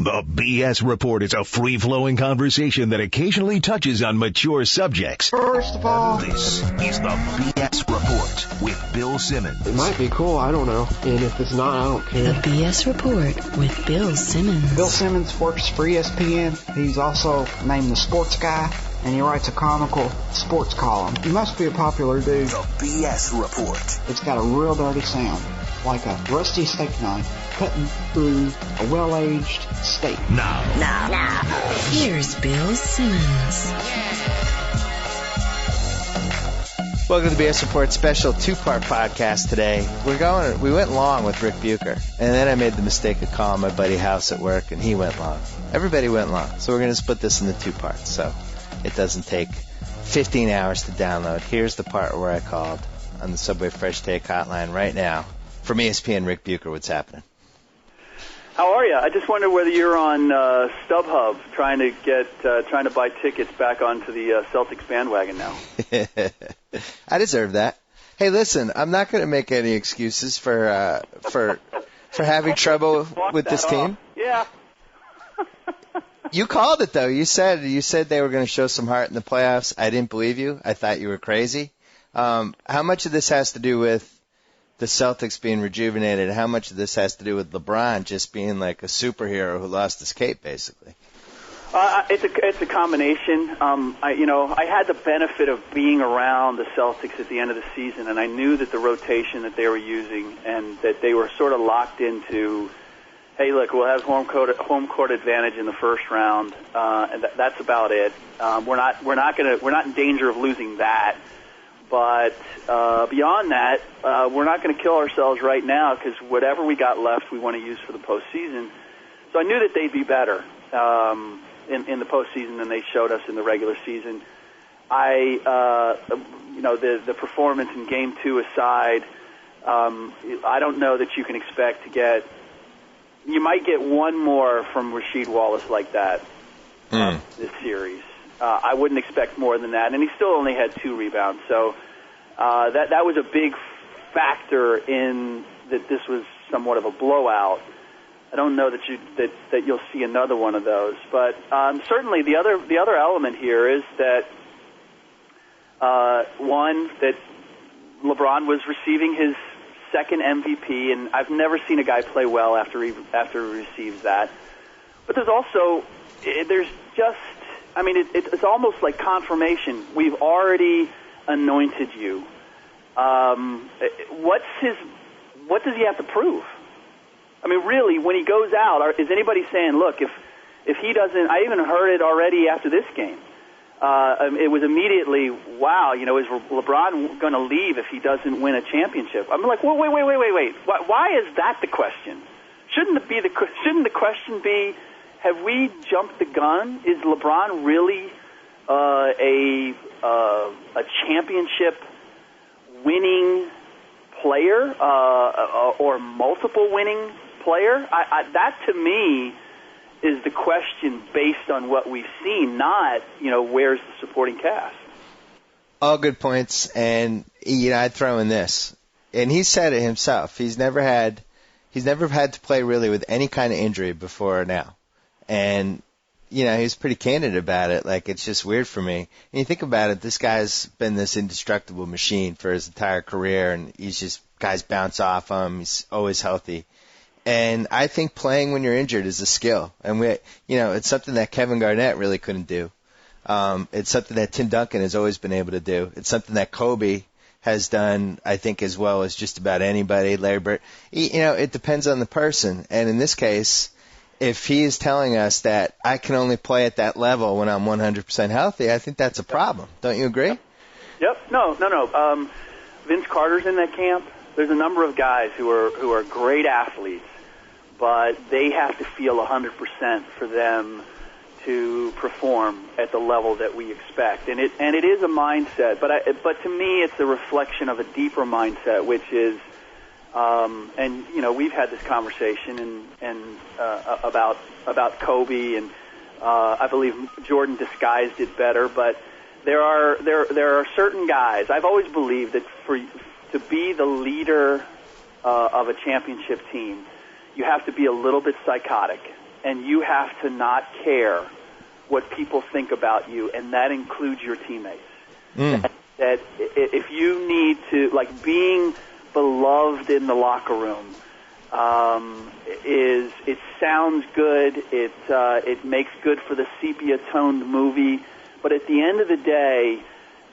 The BS Report is a free-flowing conversation that occasionally touches on mature subjects. First of all, This is the BS Report with Bill Simmons. it might be cool, I don't know. And if it's not, I don't The care. BS Report with Bill Simmons. Bill Simmons works for ESPN. He's also named the sports guy, and he writes a comical sports column. He must be a popular dude. The BS Report. It's got a real dirty sound, like a rusty steak knife cutting through a well-aged steak. Now. Here's Bill Simmons. Welcome to the BS Report special two-part podcast today. We went long with Ric Bucher, and then I made the mistake of calling my buddy House at work, and he went long. Everybody went long, so we're going to split this into two parts, so it doesn't take 15 hours to download. Here's the part where I called on the Subway Fresh Take hotline right now from ESPN Ric Bucher. What's happening? How are you? I just wonder whether you're on StubHub trying to buy tickets back onto the Celtics bandwagon now. I deserve that. Hey, listen, I'm not going to make any excuses for having trouble with this team. Yeah. You called it though. You said they were going to show some heart in the playoffs. I didn't believe you. I thought you were crazy. How much of this has to do with the Celtics being rejuvenated? How much of this has to do with LeBron just being like a superhero who lost his cape, basically? It's a combination. I had the benefit of being around the Celtics at the end of the season, and I knew that the rotation that they were using and that they were sort of locked into, hey, look, we'll have home court advantage in the first round, and that's about it. We're not in danger of losing that. But beyond that, we're not going to kill ourselves right now because whatever we got left, we want to use for the postseason. So I knew that they'd be better in the postseason than they showed us in the regular season. The performance in Game 2 aside, I don't know that you can expect to get. You might get one more from Rasheed Wallace like that this series. I wouldn't expect more than that, and he still only had 2 rebounds. So that was a big factor in that this was somewhat of a blowout. I don't know that you'll see another one of those, but certainly the other element here is that one, that LeBron was receiving his second MVP, and I've never seen a guy play well after he receives that. But there's also it's almost like confirmation. We've already anointed you. What does he have to prove? I mean, really, when he goes out, is anybody saying, look, if he doesn't, I even heard it already after this game. It was immediately, wow, is LeBron going to leave if he doesn't win a championship? I'm like, well, wait. Why is that the question? Shouldn't the question be, have we jumped the gun? Is LeBron really a championship winning player or multiple winning player? That to me is the question based on what we've seen, not where's the supporting cast. All good points, and I'd throw in this, and he said it himself. He's never had to play really with any kind of injury before now. And, he's pretty candid about it. Like, it's just weird for me. And you think about it, this guy's been this indestructible machine for his entire career, and guys bounce off him. He's always healthy. And I think playing when you're injured is a skill. And it's something that Kevin Garnett really couldn't do. It's something that Tim Duncan has always been able to do. It's something that Kobe has done, I think, as well as just about anybody. Larry Bird. It depends on the person. And in this case, if he is telling us that I can only play at that level when I'm 100% healthy, I think that's a problem. Don't you agree? Yep. No. Vince Carter's in that camp. There's a number of guys who are great athletes, but they have to feel 100% for them to perform at the level that we expect. And it is a mindset, but to me it's a reflection of a deeper mindset, which is we've had this conversation about Kobe, and I believe Jordan disguised it better. But there are certain guys. I've always believed that to be the leader of a championship team, you have to be a little bit psychotic. and you have to not care what people think about you, and that includes your teammates. That if you need to, like, being beloved in the locker room, it sounds good. It makes good for the sepia-toned movie, but at the end of the day,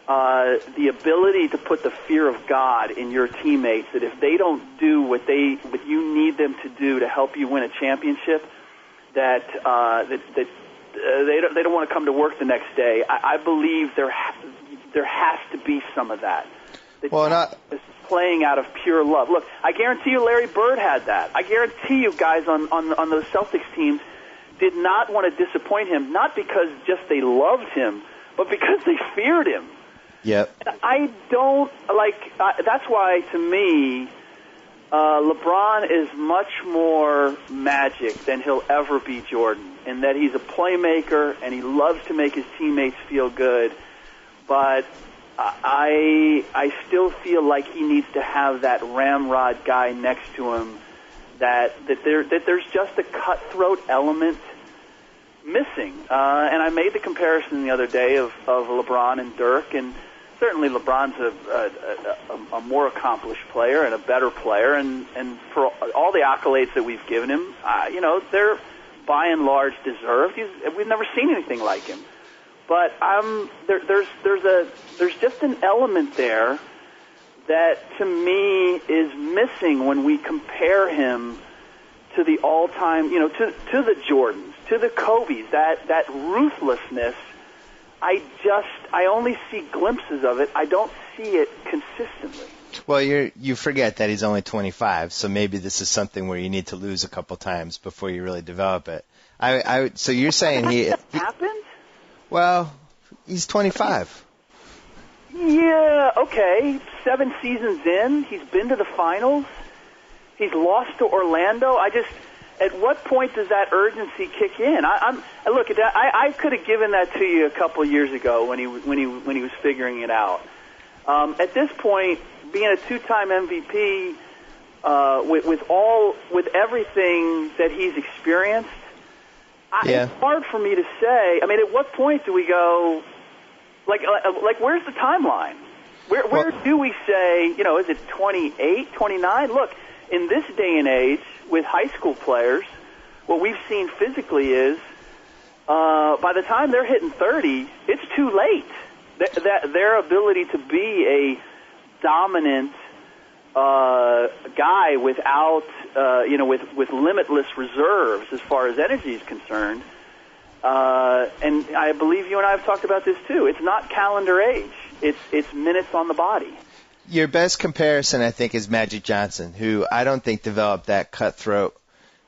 the ability to put the fear of God in your teammates, that if they don't do what you need them to do to help you win a championship, that they don't want to come to work the next day. I believe there has to be some of that. It's playing out of pure love. Look, I guarantee you Larry Bird had that. I guarantee you guys on those Celtics teams did not want to disappoint him, not because just they loved him, but because they feared him. Yep. I don't that's why, to me, LeBron is much more Magic than he'll ever be Jordan, in that he's a playmaker and he loves to make his teammates feel good. But I still feel like he needs to have that ramrod guy next to him. That there's just a cutthroat element missing. And I made the comparison the other day of LeBron and Dirk, and certainly LeBron's a more accomplished player and a better player, and for all the accolades that we've given him, they're by and large deserved. We've never seen anything like him. But there's just an element there that, to me, is missing when we compare him to the all-time, to the Jordans, to the Kobes, that ruthlessness. I only see glimpses of it. I don't see it consistently. Well, you forget that he's only 25, so maybe this is something where you need to lose a couple times before you really develop it. So you're saying he happened? Well, he's 25. Yeah, okay. 7 seasons in, he's been to the finals. He's lost to Orlando. At what point does that urgency kick in? Look, I could have given that to you a couple of years ago when he was figuring it out. At this point, being a 2-time MVP, with everything that he's experienced, it's hard for me to say. I mean, at what point do we go? Like, where's the timeline? Where do we say? Is it 28, 29? Look, in this day and age, with high school players, what we've seen physically is, by the time they're hitting 30, it's too late. Their ability to be a dominant guy without, with limitless reserves as far as energy is concerned. And I believe you and I have talked about this too. It's not calendar age. It's minutes on the body. Your best comparison, I think, is Magic Johnson, who I don't think developed that cutthroat,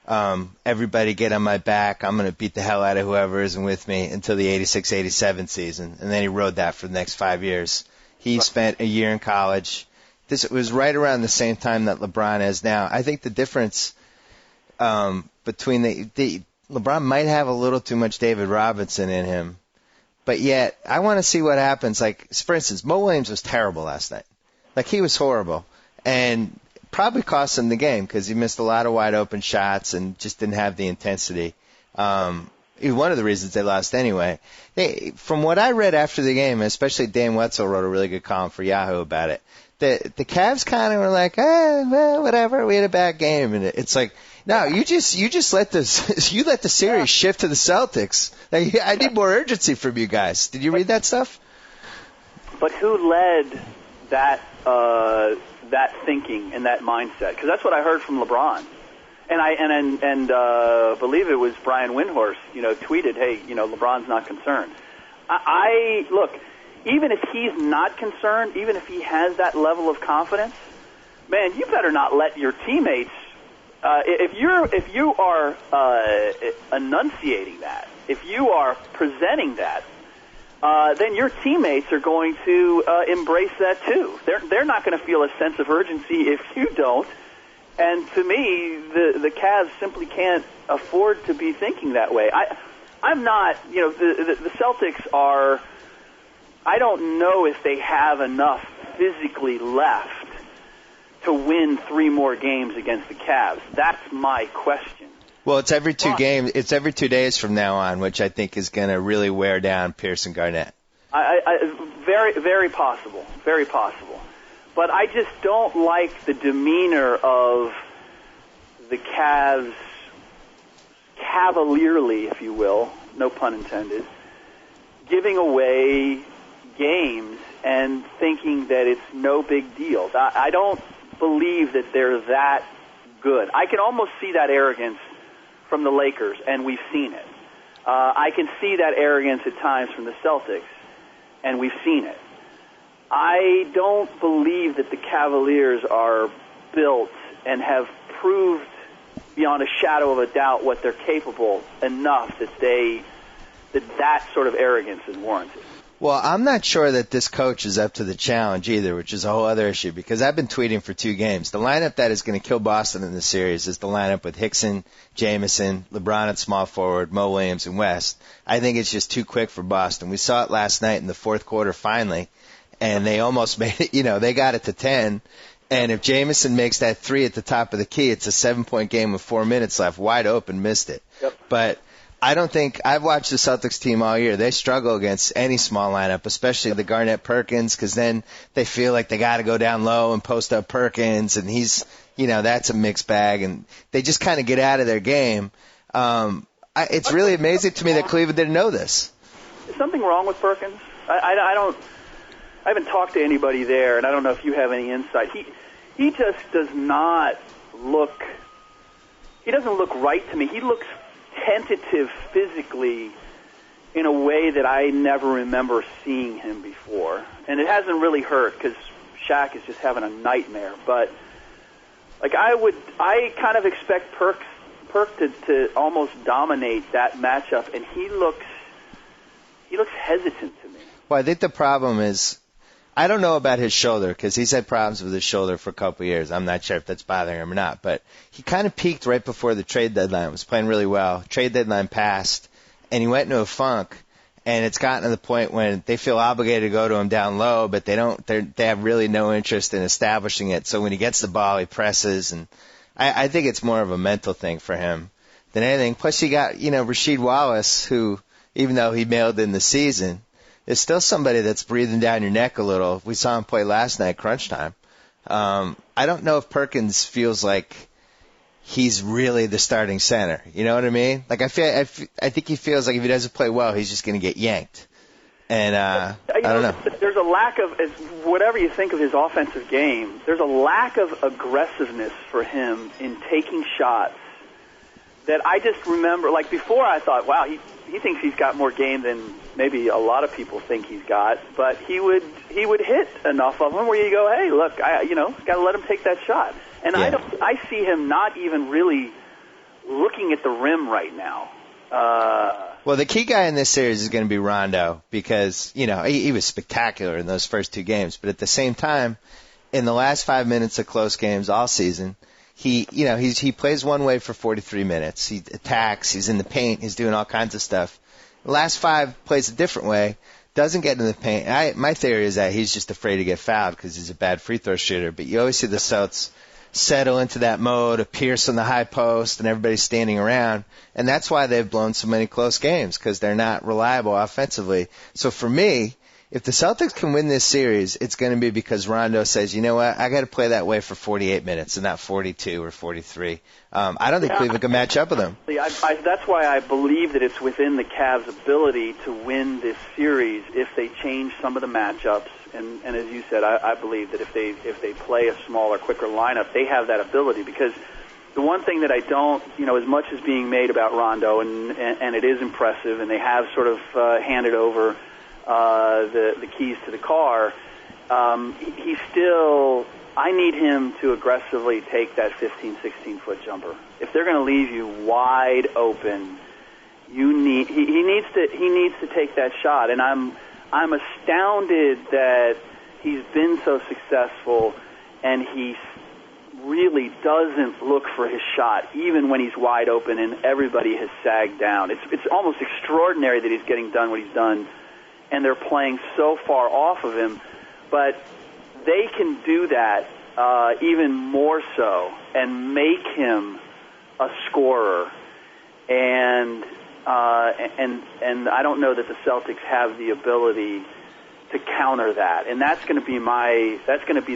everybody get on my back, I'm going to beat the hell out of whoever isn't with me, until the 86-87 season. And then he rode that for the next 5 years. He spent a year in college. This was right around the same time that LeBron is now. I think the difference between the LeBron might have a little too much David Robinson in him, but yet I want to see what happens. Like, for instance, Mo Williams was terrible last night. Like, he was horrible, and probably cost him the game because he missed a lot of wide open shots and just didn't have the intensity. One of the reasons they lost anyway. From what I read after the game, especially Dan Wetzel wrote a really good column for Yahoo about it. The Cavs kind of were like, well, whatever, we had a bad game, and it's like, no, you just let the series shift to the Celtics. Like, I need more urgency from you guys. Did you read that stuff? But who led that thinking and that mindset? Because that's what I heard from LeBron, and I believe it was Brian Windhorst. Tweeted, hey, LeBron's not concerned. I look. Even if he's not concerned, even if he has that level of confidence, man, you better not let your teammates. If you are enunciating that, if you are presenting that, then your teammates are going to embrace that too. They're not going to feel a sense of urgency if you don't. And to me, the Cavs simply can't afford to be thinking that way. I'm not. The Celtics are. I don't know if they have enough physically left to win 3 more games against the Cavs. That's my question. Well, it's every 2 games. It's every 2 days from now on, which I think is going to really wear down Pierce and Garnett. Very, very possible. Very possible. But I just don't like the demeanor of the Cavs cavalierly, if you will, no pun intended, giving away games and thinking that it's no big deal. I don't believe that they're that good. I can almost see that arrogance from the Lakers, and we've seen it. I can see that arrogance at times from the Celtics, and we've seen it. I don't believe that the Cavaliers are built and have proved beyond a shadow of a doubt what they're capable enough that sort of arrogance is warranted. Well, I'm not sure that this coach is up to the challenge either, which is a whole other issue, because I've been tweeting for 2 games. The lineup that is going to kill Boston in this series is the lineup with Hickson, Jamison, LeBron at small forward, Mo Williams, and West. I think it's just too quick for Boston. We saw it last night in the fourth quarter finally, and they almost made it, they got it to 10. And if Jamison makes that 3 at the top of the key, it's a 7-point game with 4 minutes left, wide open, missed it. Yep. But I don't think I've watched the Celtics team all year. They struggle against any small lineup, especially the Garnett Perkins, because then they feel like they got to go down low and post up Perkins, and he's, that's a mixed bag, and they just kind of get out of their game. It's really amazing to me that Cleveland didn't know this. Is something wrong with Perkins? I haven't talked to anybody there, and I don't know if you have any insight. He just does not look. He doesn't look right to me. He looks tentative physically in a way that I never remember seeing him before. And it hasn't really hurt because Shaq is just having a nightmare. But I kind of expect Perk to almost dominate that matchup, and he looks hesitant to me. Well, I think the problem is, I don't know about his shoulder because he's had problems with his shoulder for a couple of years. I'm not sure if that's bothering him or not, but he kind of peaked right before the trade deadline. Was playing really well. Trade deadline passed, and he went into a funk. And it's gotten to the point when they feel obligated to go to him down low, but they don't. They have really no interest in establishing it. So when he gets the ball, he presses, and I think it's more of a mental thing for him than anything. Plus, you got Rasheed Wallace, who even though he mailed in the season, is still somebody that's breathing down your neck a little. We saw him play last night, crunch time. I don't know if Perkins feels like he's really the starting center. You know what I mean? Like I think he feels like if he doesn't play well, he's just going to get yanked. And I don't know. There's a lack of, whatever you think of his offensive game, there's a lack of aggressiveness for him in taking shots that I just remember. Like before, I thought, wow, he thinks he's got more game than maybe a lot of people think he's got, but he would hit enough of them where you go, hey, look, got to let him take that shot. And yeah. I see him not even really looking at the rim right now. Well, the key guy in this series is going to be Rondo because, he was spectacular in those first 2 games, but at the same time, in the last 5 minutes of close games all season, he plays one way for 43 minutes. He attacks, he's in the paint, he's doing all kinds of stuff. The last 5 plays a different way, doesn't get in the paint. My theory is that he's just afraid to get fouled because he's a bad free throw shooter, but you always see the Celtics settle into that mode of Pierce on the high post and everybody's standing around, and that's why they've blown so many close games because they're not reliable offensively. So for me, if the Celtics can win this series, it's going to be because Rondo says, you know what, I got to play that way for 48 minutes and not 42 or 43. I don't think Cleveland can match up with them. That's why I believe that it's within the Cavs' ability to win this series if they change some of the matchups. And as you said, I believe that if they play a smaller, quicker lineup, they have that ability. Because the one thing that I don't, as much as being made about Rondo, and it is impressive, and they have sort of handed over the keys to the car, he's still. I need him to aggressively take that 15, 16-foot jumper. If they're going to leave you wide open, he needs to take that shot. And I'm astounded that he's been so successful, and he really doesn't look for his shot, even when he's wide open and everybody has sagged down. It's almost extraordinary that he's getting done what he's done, and they're playing so far off of him. But they can do that even more so and make him a scorer and I don't know that the Celtics have the ability to counter that, and that's going to be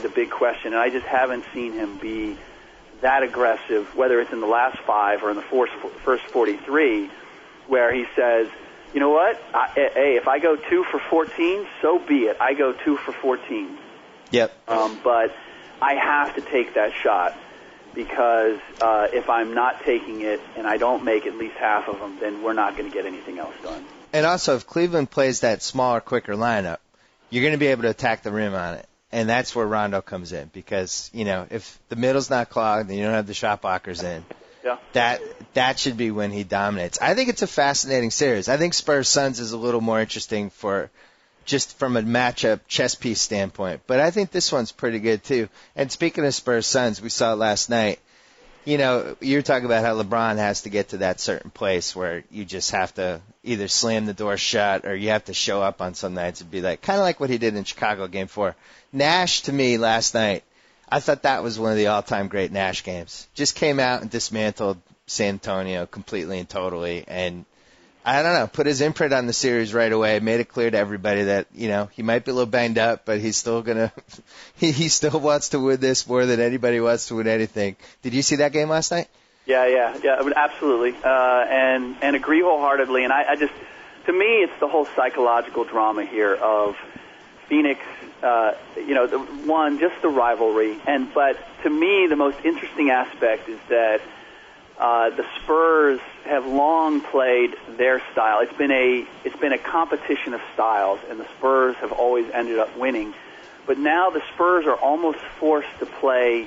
the big question. And I just haven't seen him be that aggressive, whether it's in the last 5 or in the first 43, where he says, you know what, hey, if I go 2 for 14, so be it. I go 2 for 14. Yep. But I have to take that shot, because if I'm not taking it and I don't make at least half of them, then we're not going to get anything else done. And also, if Cleveland plays that smaller, quicker lineup, you're going to be able to attack the rim on it. And that's where Rondo comes in, because, if the middle's not clogged and you don't have the shot blockers in, that should be when he dominates. I think it's a fascinating series. I think Spurs-Suns is a little more interesting for just from a matchup chess piece standpoint. But I think this one's pretty good, too. And speaking of Spurs-Suns, we saw it last night. You're talking about how LeBron has to get to that certain place where you just have to either slam the door shut or you have to show up on some nights and be like, kind of like what he did in Chicago Game 4. Nash, to me, last night, I thought that was one of the all-time great Nash games. Just came out and dismantled San Antonio completely and totally, and I don't know, put his imprint on the series right away, made it clear to everybody that, he might be a little banged up, but he's still going to he still wants to win this more than anybody wants to win anything. Did you see that game last night? Yeah, absolutely, and agree wholeheartedly. And I just, to me, it's the whole psychological drama here of Phoenix. Just the rivalry, but to me, the most interesting aspect is that the Spurs have long played their style. It's been a competition of styles, and the Spurs have always ended up winning. But now the Spurs are almost forced to play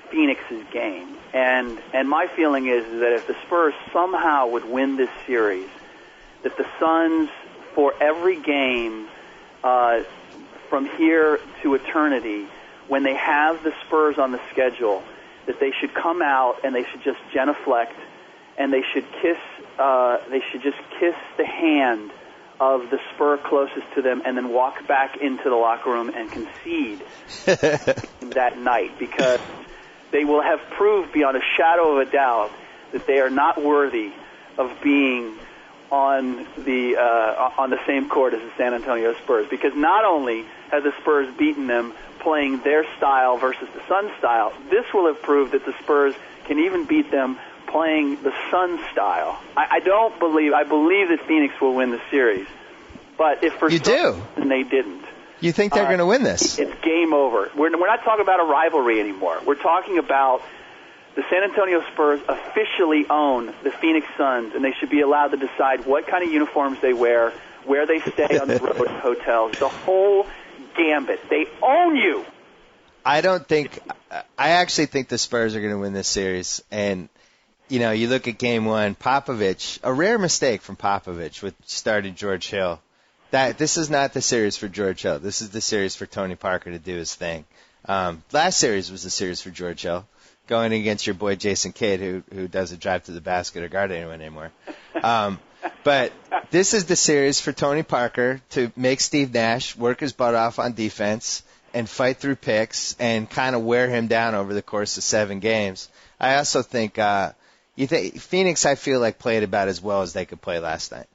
Phoenix's game. And my feeling is that if the Spurs somehow would win this series, that the Suns, for every game from here to eternity, when they have the Spurs on the schedule, that they should come out and they should just genuflect, and they should just kiss the hand of the Spur closest to them, and then walk back into the locker room and concede that night, because they will have proved beyond a shadow of a doubt that they are not worthy of being on the same court as the San Antonio Spurs. Because not only have the Spurs beaten them playing their style versus the Suns' style, this will have proved that the Spurs can even beat them playing the Suns' style. I believe that Phoenix will win the series. But if for some reason they didn't. You think they're going to win this? It's game over. We're not talking about a rivalry anymore. We're talking about the San Antonio Spurs officially own the Phoenix Suns, and they should be allowed to decide what kind of uniforms they wear, where they stay on the road in hotels, the whole gambit. They own you. I actually think the Spurs are going to win this series. And, you look at game 1, Popovich, a rare mistake from Popovich with starting George Hill. This is not the series for George Hill. This is the series for Tony Parker to do his thing. Last series was the series for George Hill, going against your boy Jason Kidd, who doesn't drive to the basket or guard anyone anymore. But this is the series for Tony Parker to make Steve Nash work his butt off on defense and fight through picks and kind of wear him down over the course of 7 games. I also think Phoenix, I feel like, played about as well as they could play last night.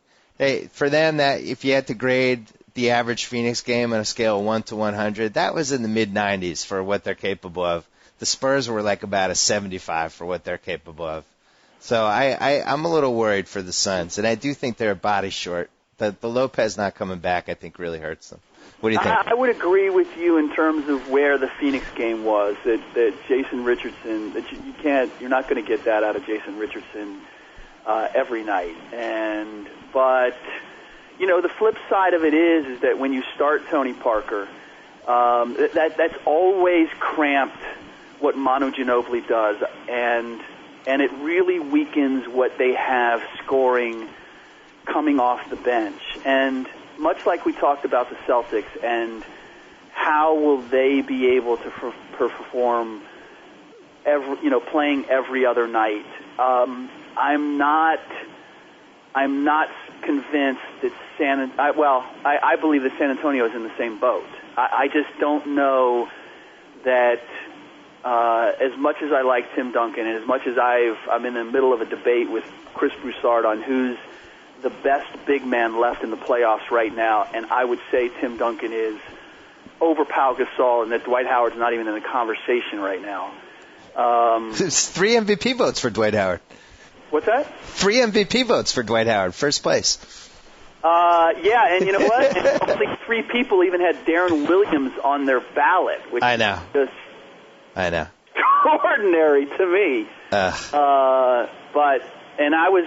For them, that if you had to grade the average Phoenix game on a scale of 1 to 100, that was in the mid-90s for what they're capable of. The Spurs were like about a 75 for what they're capable of. So I'm a little worried for the Suns, and I do think they're a body short. The Lopez not coming back, I think, really hurts them. What do you think? I would agree with you in terms of where the Phoenix game was, that Jason Richardson, that you're not going to get that out of Jason Richardson every night. But the flip side of it is that when you start Tony Parker, that's always cramped what Manu Ginobili does, and it really weakens what they have scoring coming off the bench. And much like we talked about the Celtics and how will they be able to perform playing every other night, I'm not convinced that I believe that San Antonio is in the same boat. I just don't know that as much as I like Tim Duncan, and as much as I'm in the middle of a debate with Chris Broussard on who's the best big man left in the playoffs right now, and I would say Tim Duncan is over Pau Gasol, and that Dwight Howard's not even in the conversation right now. It's 3 MVP votes for Dwight Howard. What's that? 3 MVP votes for Dwight Howard, first place. Yeah, and you know what? And only 3 people even had Darren Williams on their ballot, which I know. is just extraordinary to me. And I was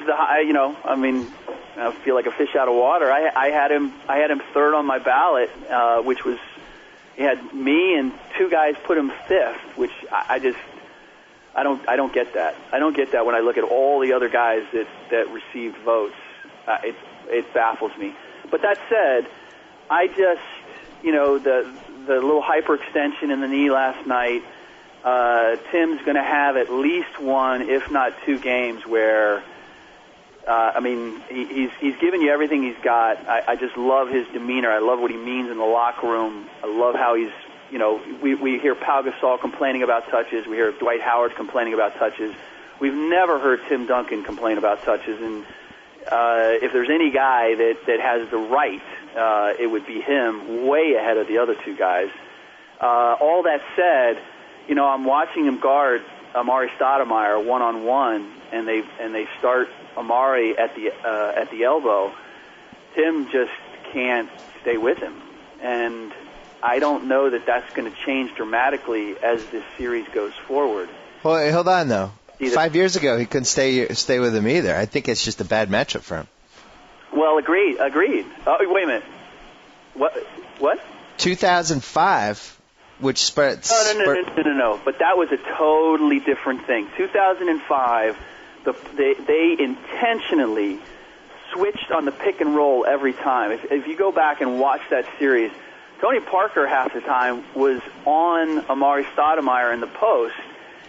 I feel like a fish out of water. I had him third on my ballot, which was he had me and 2 guys put him 5th, which I don't get that. I don't get that when I look at all the other guys that received votes. It baffles me. But that said, I just, the little hyperextension in the knee last night, Tim's going to have at least 1, if not 2 games where, he's given you everything he's got. I just love his demeanor. I love what he means in the locker room. I love how he's, we hear Pau Gasol complaining about touches. We hear Dwight Howard complaining about touches. We've never heard Tim Duncan complain about touches, and if there's any guy that has the right, it would be him, way ahead of the other 2 guys. All that said, I'm watching him guard Amari Stoudemire one-on-one, and they start Amari at the elbow. Tim just can't stay with him, and I don't know that that's going to change dramatically as this series goes forward. Well, hold on though. 5 years ago, he couldn't stay with him either. I think it's just a bad matchup for him. Well, agreed. Oh, wait a minute. What? 2005, which spread. No. But that was a totally different thing. 2005, they intentionally switched on the pick and roll every time. If you go back and watch that series, Tony Parker half the time was on Amari Stoudemire in the post.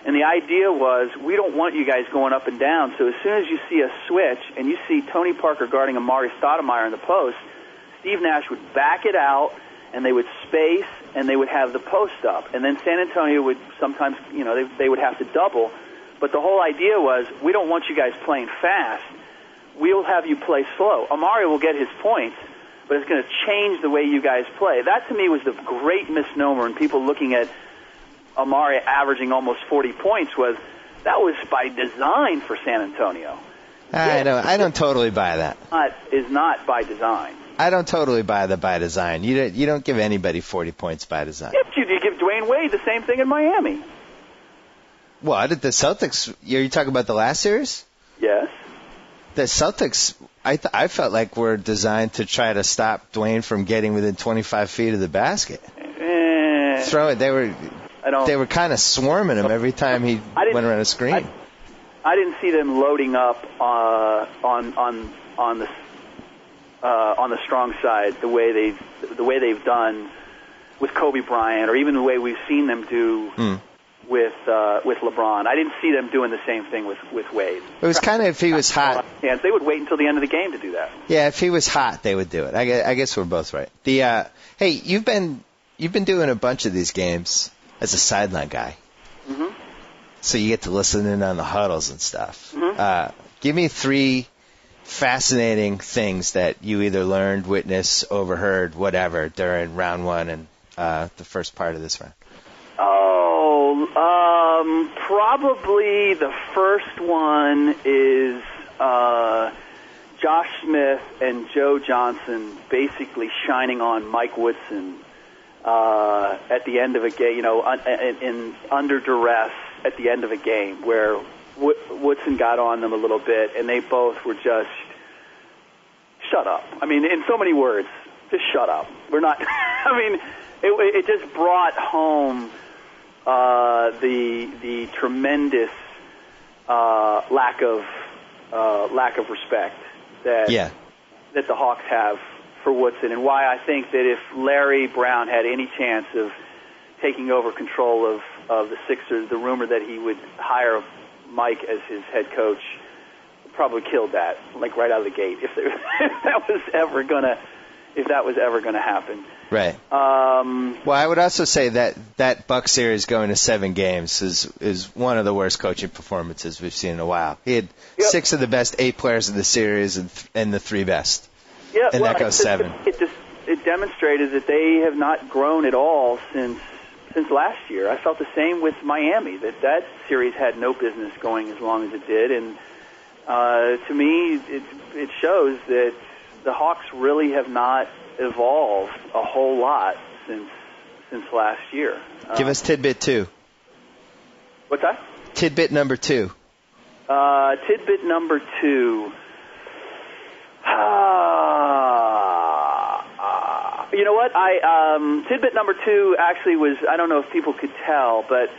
And the idea was, we don't want you guys going up and down. So as soon as you see a switch and you see Tony Parker guarding Amari Stoudemire in the post, Steve Nash would back it out, and they would space, and they would have the post up. And then San Antonio would sometimes, they would have to double. But the whole idea was, we don't want you guys playing fast. We'll have you play slow. Amari will get his points, but it's going to change the way you guys play. That, to me, was the great misnomer, and people looking at Amari averaging almost 40 points that was by design for San Antonio. I don't totally buy that. Is not by design. I don't totally buy the by design. You don't give anybody 40 points by design. Yes, you give Dwayne Wade the same thing in Miami. Well, did the Celtics? You're talking about the last series? Yes. The Celtics, I felt like were designed to try to stop Dwayne from getting within 25 feet of the basket. Throw it. They were kind of swarming him every time he went around a screen. I didn't see them loading up on the strong side the way they've done with Kobe Bryant, or even the way we've seen them do with LeBron. I didn't see them doing the same thing with Wade. It was kind of, if he was hot. They would wait until the end of the game to do that. Yeah, if he was hot, they would do it. I guess we're both right. Hey, you've been doing a bunch of these games as a sideline guy. Mm-hmm. So you get to listen in on the huddles and stuff. Mm-hmm. Give me 3 fascinating things that you either learned, witnessed, overheard, whatever, during round 1 and the first part of this round. Probably the first one is Josh Smith and Joe Johnson basically shining on Mike Woodson at the end of a game, in under duress at the end of a game, where Woodson got on them a little bit, and they both were just shut up. I mean, in so many words, just shut up. We're not. I mean, it just brought home the tremendous lack of respect that the Hawks have for Woodson, and why I think that if Larry Brown had any chance of taking over control of the Sixers, the rumor that he would hire Mike as his head coach probably killed that, like right out of the gate. If that was ever going to was ever going to happen. Right. Well, I would also say that Buck series going to 7 games is one of the worst coaching performances we've seen in a while. He had 6 of the best 8 players in the series and the 3 best. Yeah, and that goes 7. It demonstrated that they have not grown at all since last year. I felt the same with Miami, that series had no business going as long as it did, and to me, it shows that the Hawks really have not evolved a whole lot since last year. Give us tidbit 2. What's that? Tidbit number 2. Tidbit number 2. You know what? Tidbit number 2 actually was, I don't know if people could tell, but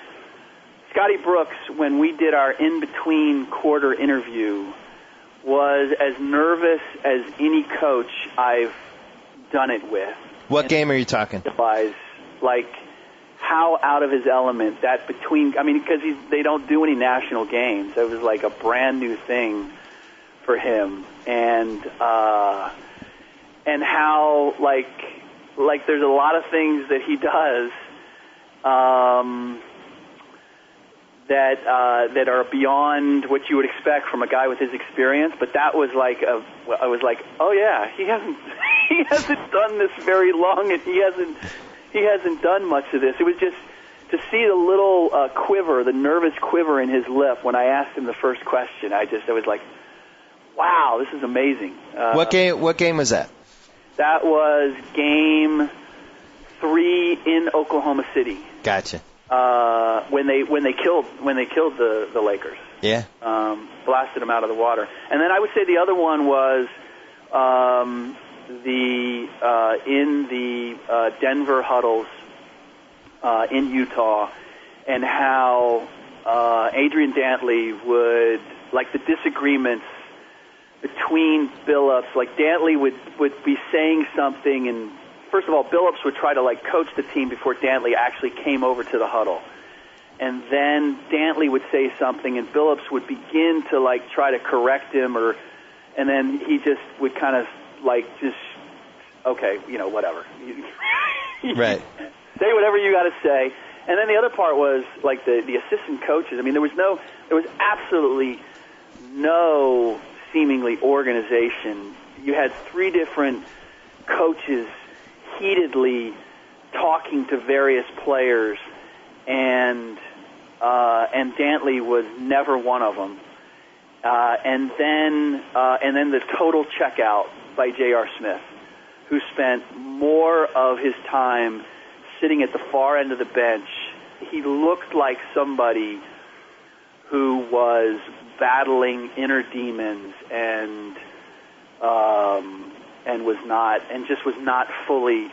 Scotty Brooks, when we did our in-between quarter interview, was as nervous as any coach I've done it with. What game are you talking? Like how out of his element that because they don't do any national games. It was like a brand new thing for him, and how like there's a lot of things that he does that are beyond what you would expect from a guy with his experience. But that was I was like, oh yeah, he hasn't done this very long, and he hasn't done much of this. It was just to see the little quiver, the nervous quiver in his lip when I asked him the first question. I was like, wow, this is amazing. What game was that? That was Game 3 in Oklahoma City. Gotcha. When they killed the Lakers. Yeah. Blasted them out of the water. And then I would say the other one was in the Denver huddles in Utah, and how Adrian Dantley would, like, the disagreements between Billups, like Dantley would be saying something, and first of all, Billups would try to coach the team before Dantley actually came over to the huddle. And then Dantley would say something, and Billups would begin to try to correct him, and then he just would kind of okay, whatever. Right. Say whatever you got to say. And then the other part was the assistant coaches. I mean, there was absolutely no seemingly organization. You had 3 different coaches heatedly talking to various players, and Dantley was never one of them. And then the total checkout by J.R. Smith, who spent more of his time sitting at the far end of the bench. He looked like somebody who was battling inner demons and was not fully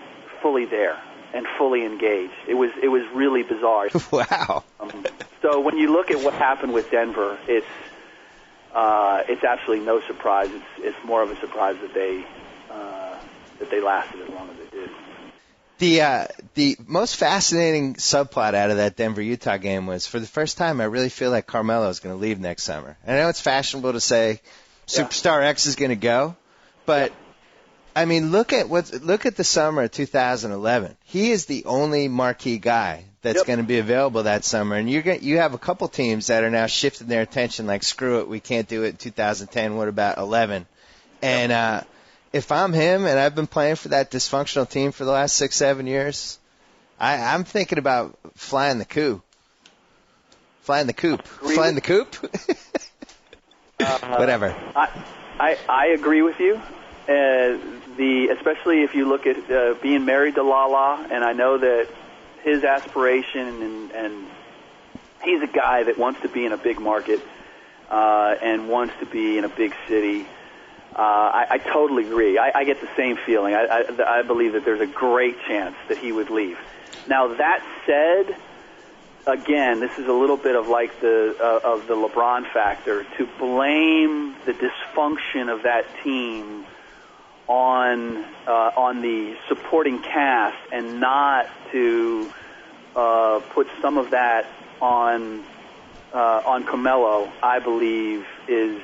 there and fully engaged. It was really bizarre. Wow. So when you look at what happened with Denver, it's absolutely no surprise. It's more of a surprise that they lasted as long as they did. The most fascinating subplot out of that Denver-Utah game was, for the first time, I really feel like Carmelo is going to leave next summer. And I know it's fashionable to say Superstar X is going to go, but I mean, look at the summer of 2011. He is the only marquee guy that's going to be available that summer, and you have a couple teams that are now shifting their attention, like, screw it, we can't do it in 2010. What about 11? And if I'm him, and I've been playing for that dysfunctional team for the last 6-7 years, I'm thinking about flying the coop. Flying the coop. Whatever. I agree with you. Especially if you look at being married to Lala, and I know that his aspiration, and he's a guy that wants to be in a big market and wants to be in a big city. I totally agree. I get the same feeling. I believe that there's a great chance that he would leave. Now, that said, again, this is a little bit of like the LeBron factor, to blame the dysfunction of that team on the supporting cast, and not to put some of that on Carmelo, I believe is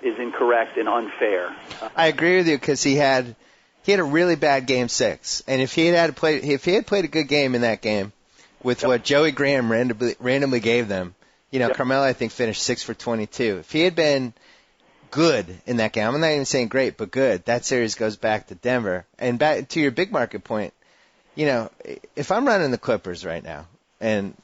is incorrect and unfair. I agree with you because he had a really bad game 6, and if he had played a good game in that game with what Joey Graham randomly gave them, Carmelo I think finished 6 for 22. If he had been good in that game, I'm not even saying great, but good, that series goes back to Denver. And back to your big market point, if I'm running the Clippers right now, and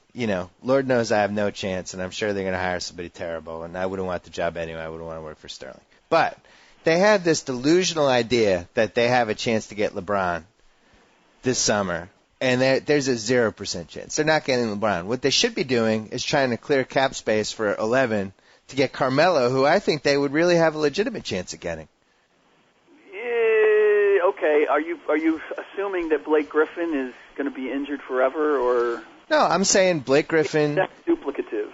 Lord knows I have no chance, and I'm sure they're going to hire somebody terrible, and I wouldn't want the job anyway. I wouldn't want to work for Sterling. But they have this delusional idea that they have a chance to get LeBron this summer, and there's a 0% chance. They're not getting LeBron. What they should be doing is trying to clear cap space for 11 to get Carmelo, who I think they would really have a legitimate chance of getting. Okay, are you assuming that Blake Griffin is going to be injured forever, or? No, I'm saying Blake Griffin. That's duplicative.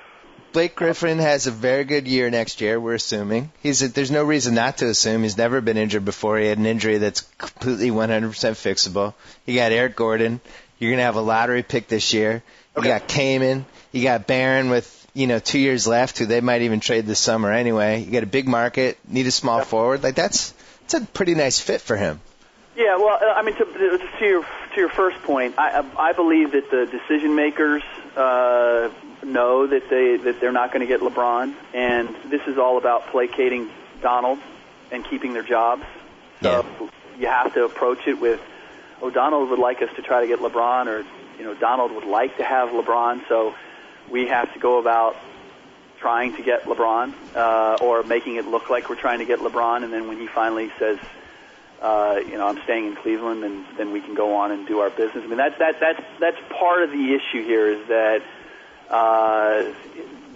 Blake Griffin has a very good year next year, we're assuming. There's no reason not to assume. He's never been injured before. He had an injury that's completely 100% fixable. You got Eric Gordon. You're going to have a lottery pick this year. You got Kaman. You got Barron with, 2 years left, who they might even trade this summer anyway. You got a big market, need a small forward. That's a pretty nice fit for him. Yeah, well, to your first point, I believe that the decision makers know that they're not going to get LeBron, and this is all about placating Donald and keeping their jobs. So you have to approach it with, Donald would like us to try to get LeBron, or Donald would like to have LeBron, so we have to go about trying to get LeBron, or making it look like we're trying to get LeBron, and then when he finally says, I'm staying in Cleveland, and then we can go on and do our business. I mean, that's part of the issue here, is that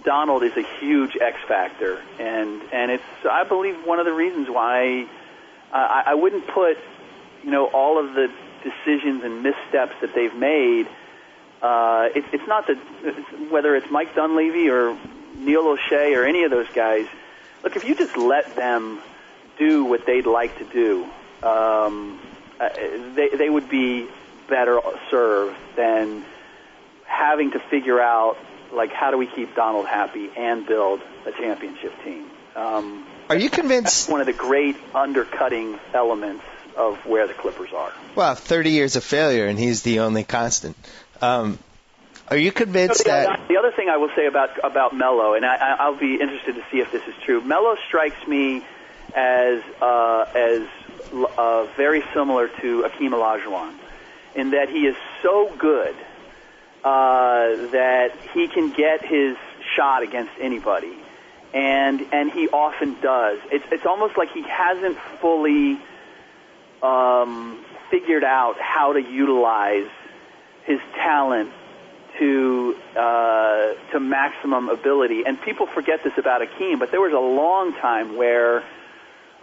Donald is a huge X factor, and it's, I believe, one of the reasons why I wouldn't put all of the decisions and missteps that they've made. It's not whether it's Mike Dunleavy or Neil O'Shea or any of those guys. Look, if you just let them do what they'd like to do, they would be better served than having to figure out, how do we keep Donald happy and build a championship team. Are you convinced? That's one of the great undercutting elements of where the Clippers are. Well, 30 years of failure, and he's the only constant. Are you convinced that... The other thing I will say about Melo, and I'll be interested to see if this is true, Melo strikes me as very similar to Akeem Olajuwon, in that he is so good that he can get his shot against anybody, and he often does. It's almost like he hasn't fully figured out how to utilize his talent to maximum ability. And people forget this about Akeem, but there was a long time where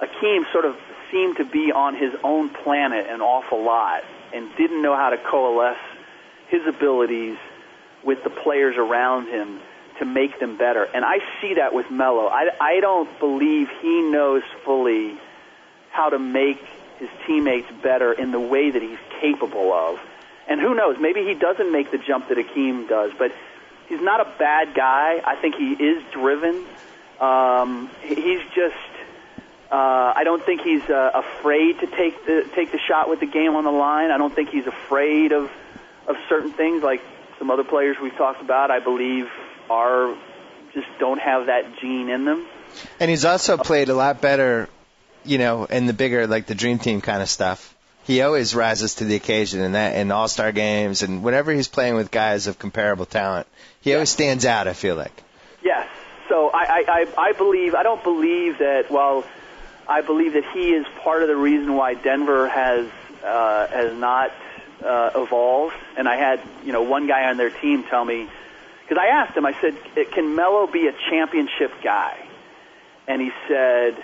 Akeem sort of seemed to be on his own planet an awful lot and didn't know how to coalesce his abilities with the players around him to make them better. And I see that with Melo. I don't believe he knows fully how to make his teammates better in the way that he's capable of. And who knows, maybe he doesn't make the jump that Akeem does, but he's not a bad guy. I think he is driven. He's just, I don't think he's afraid to take the shot with the game on the line. I don't think he's afraid of certain things like some other players we've talked about, I believe, just don't have that gene in them. And he's also played a lot better, in the bigger, the Dream Team kind of stuff. He always rises to the occasion in All-Star games, and whenever he's playing with guys of comparable talent, he always stands out, I feel like. Yes. So I believe, I don't believe that, well, I believe that he is part of the reason why Denver has not evolved. And I had, one guy on their team tell me, because I asked him, I said, can Melo be a championship guy? And he said,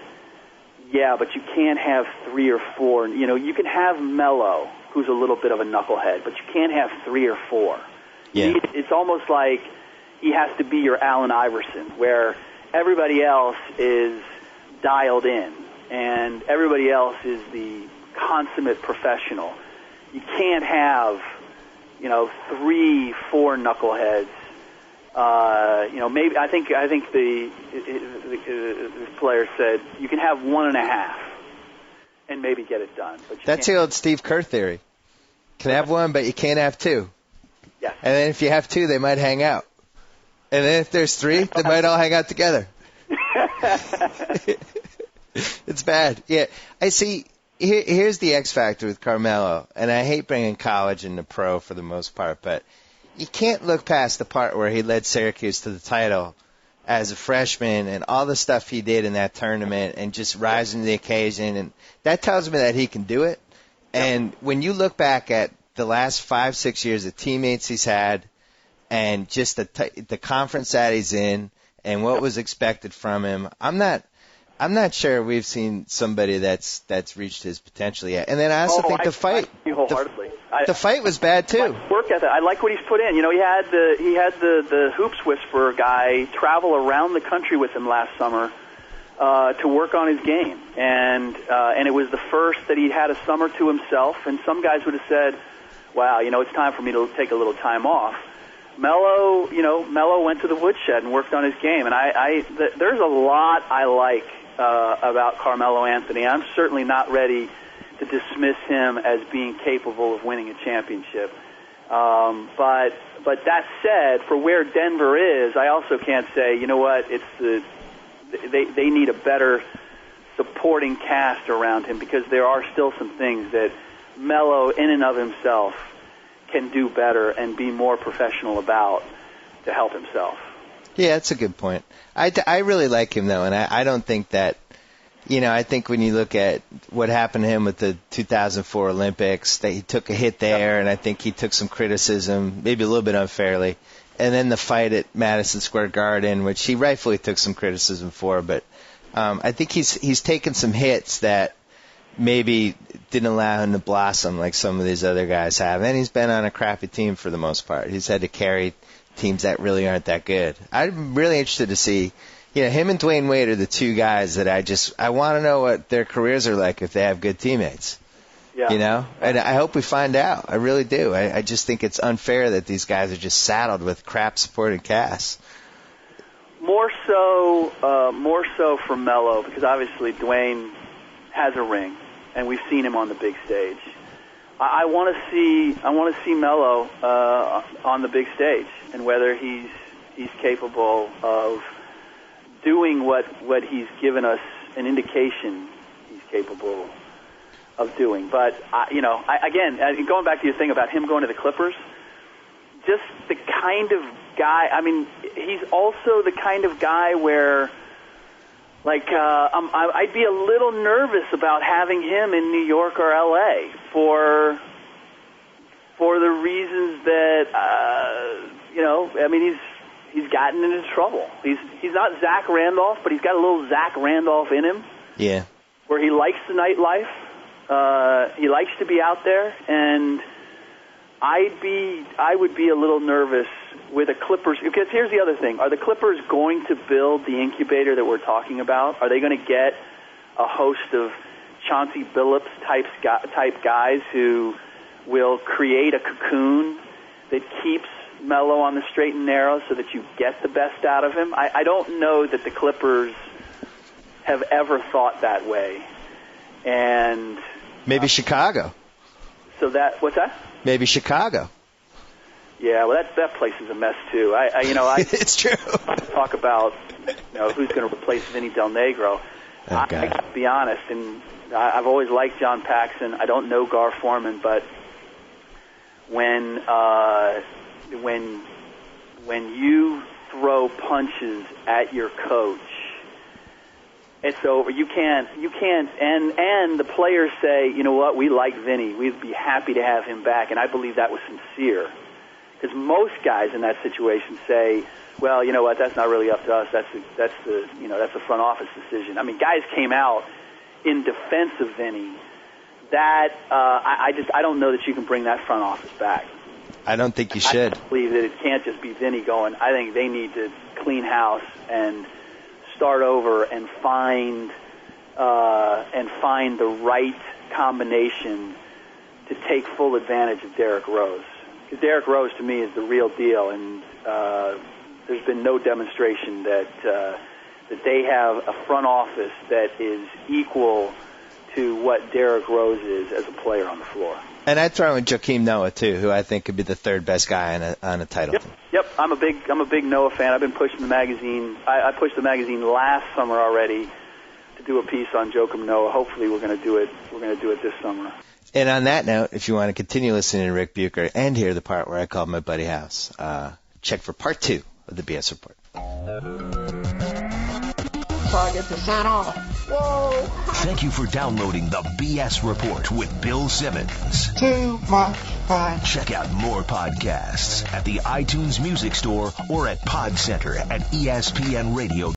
yeah, but you can't have 3 or 4. You can have Melo, who's a little bit of a knucklehead, but you can't have 3 or 4. Yeah. It's almost like he has to be your Allen Iverson, where everybody else is dialed in, and everybody else is the consummate professional. You can't have, 3, 4 knuckleheads Maybe I think the player said you can have 1.5 and maybe get it done. But that's the old Steve Kerr theory. Can have one, but you can't have two. Yeah. And then if you have two, they might hang out. And then if there's three, they might all hang out together. It's bad. Yeah. I see. Here's the X factor with Carmelo, and I hate bringing college into pro for the most part, but you can't look past the part where he led Syracuse to the title as a freshman and all the stuff he did in that tournament and just rising to the occasion, and that tells me that he can do it. And when you look back at the last 5-6 years of teammates he's had and just the conference that he's in and what was expected from him, I'm not sure we've seen somebody that's reached his potential yet. And then I also think the fight, the fight was bad too. Work ethic. I like what he's put in. He had the hoops whisperer guy travel around the country with him last summer to work on his game, and it was the first that he had a summer to himself. And some guys would have said, "Wow, it's time for me to take a little time off." Melo went to the woodshed and worked on his game, and there's a lot I like about Carmelo Anthony. I'm certainly not ready to dismiss him as being capable of winning a championship. But that said, for where Denver is, I also can't say, they need a better supporting cast around him, because there are still some things that Melo in and of himself can do better and be more professional about to help himself. Yeah, that's a good point. I really like him, though, and I don't think that, I think when you look at what happened to him with the 2004 Olympics, that he took a hit there, and I think he took some criticism, maybe a little bit unfairly. And then the fight at Madison Square Garden, which he rightfully took some criticism for, but I think he's taken some hits that maybe didn't allow him to blossom like some of these other guys have. And he's been on a crappy team for the most part. He's had to carry teams that really aren't that good. I'm really interested to see, him and Dwayne Wade are the two guys that I want to know what their careers are like if they have good teammates. Yeah. And I hope we find out. I really do. I just think it's unfair that these guys are just saddled with crap supporting casts. More so for Melo, because obviously Dwayne has a ring, and we've seen him on the big stage. I want to see Melo on the big stage, and whether he's capable of doing what he's given us an indication he's capable of doing. But again, going back to your thing about him going to the Clippers, just the kind of guy. I mean, he's also the kind of guy where, I'd be a little nervous about having him in New York or L.A. for the reasons that he's gotten into trouble. He's not Zach Randolph, but he's got a little Zach Randolph in him. Yeah. Where he likes the nightlife. He likes to be out there, and I would be a little nervous with the Clippers, because here's the other thing. Are the Clippers going to build the incubator that we're talking about? Are they going to get a host of Chauncey Billups type guys who will create a cocoon that keeps Melo on the straight and narrow so that you get the best out of him? I don't know that the Clippers have ever thought that way. And maybe Chicago. So what's that? Maybe Chicago. Yeah, well, that place is a mess too. It's true. Talk about who's going to replace Vinny Del Negro. I got to be honest, and I've always liked John Paxson. I don't know Gar Forman, but when you throw punches at your coach, it's over. You can't, and the players say, you know what, we like Vinny. We'd be happy to have him back, and I believe that was sincere. Because most guys in that situation say, well, you know what, that's not really up to us. That's the front office decision. I mean, guys came out in defense of Vinny. That I don't know that you can bring that front office back. I don't think you should. I believe that it can't just be Vinny going. I think they need to clean house and start over and find the right combination to take full advantage of Derrick Rose. Because Derrick Rose, to me, is the real deal, and there's been no demonstration that they have a front office that is equal to what Derrick Rose is as a player on the floor. And I'd throw in Joakim Noah too, who I think could be the third best guy on a title team. Yep. I'm a big Noah fan. I've been pushing the magazine. I pushed the magazine last summer already to do a piece on Joakim Noah. Hopefully, we're going to do it. We're going to do it this summer. And on that note, if you want to continue listening to Ric Bucher and hear the part where I called my buddy House, check for part 2 of the BS Report. So I get to sign off. Whoa! Thank you for downloading the BS Report with Bill Simmons. Too much fun. Check out more podcasts at the iTunes Music Store or at Pod Center at ESPN Radio.